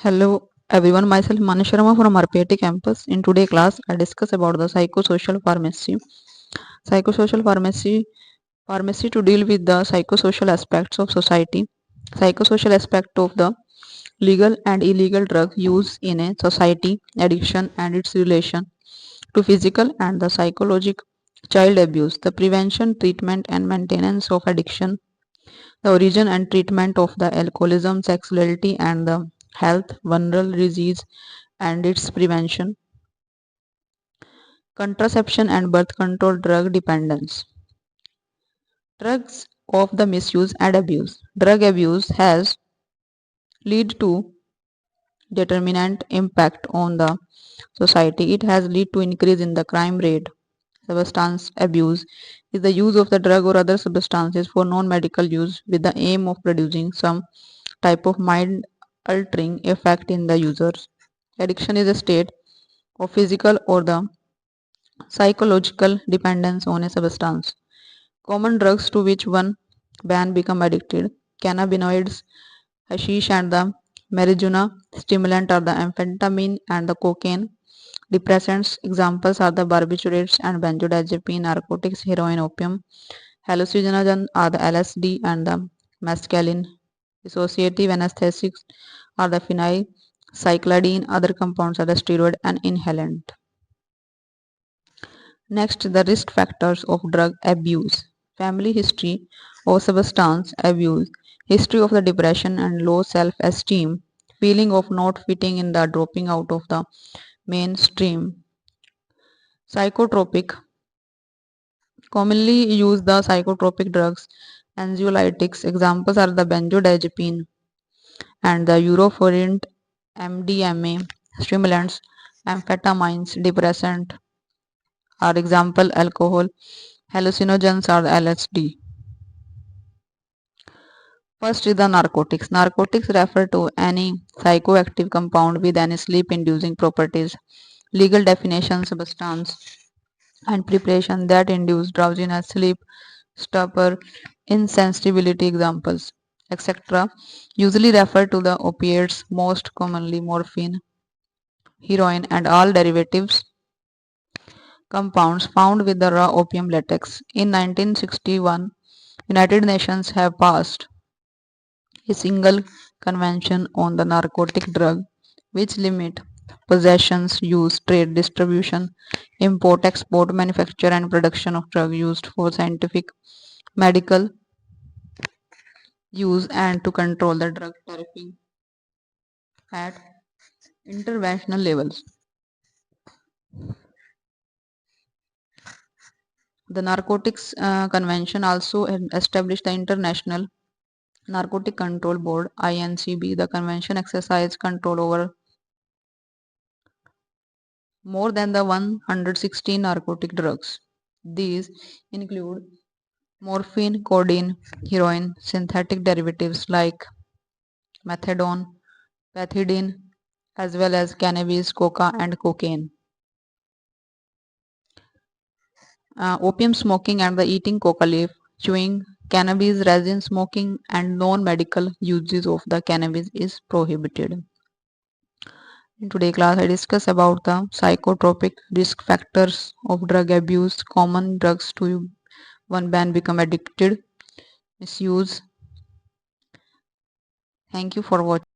Hello everyone, myself Himani Sharma from RPIIT campus. In today's class, I discuss about the psychosocial pharmacy. Psychosocial pharmacy to deal with the psychosocial aspects of society. Psychosocial aspect of the legal and illegal drug use in a society, addiction and its relation to physical and the psychological child abuse, the prevention, treatment and maintenance of addiction, the origin and treatment of the alcoholism, sexuality and the health, vulnerable disease and its prevention, contraception and birth control, drug dependence. Drugs of the misuse and abuse. Drug abuse has led to determinant impact on the society. It has led to increase in the crime rate. Substance abuse is the use of the drug or other substances for non-medical use with the aim of producing some type of mind altering effect in the users. Addiction is a state of physical or the psychological dependence on a substance. Common drugs to which one ban become addicted. Cannabinoids, hashish and the marijuana. Stimulant are the amphetamine and the cocaine. Depressants examples are the barbiturates and benzodiazepine, narcotics, heroin, opium. Hallucinogens are the LSD and the mescaline. Dissociative anesthetics are the phenylcyclidine. Other compounds are the steroid and inhalant. Next, the risk factors of drug abuse. Family history of substance abuse, history of the depression and low self-esteem, feeling of not fitting in the dropping out of the mainstream. Psychotropic, commonly use the psychotropic drugs, anxiolytics. Examples are the benzodiazepine and the euphoriant, MDMA, stimulants, amphetamines, depressant are example alcohol, hallucinogens are the LSD. First is the narcotics. Narcotics refer to any psychoactive compound with any sleep-inducing properties. Legal definition: substance and preparation that induce drowsiness, sleep, stupor, insensibility. Examples, etc. Usually refer to the opiates, most commonly morphine, heroin, and all derivatives compounds found with the raw opium latex. In 1961, United Nations have passed a single convention on the narcotic drug which limit possessions, use, trade, distribution, import, export, manufacture and production of drug used for scientific, medical use and to control the drug trafficking at international levels. The Narcotics Convention also established the International Narcotic Control Board (INCB). The convention exercised control over more than the 116 narcotic drugs. These include morphine, codeine, heroin, synthetic derivatives like methadone, pethidine, as well as cannabis, coca, and cocaine. Opium smoking and the eating coca leaf, chewing cannabis resin, smoking, and non-medical uses of the cannabis is prohibited. In today's class, I discuss about the psychotropic risk factors of drug abuse, common drugs to one ban become addicted, misuse. Thank you for watching.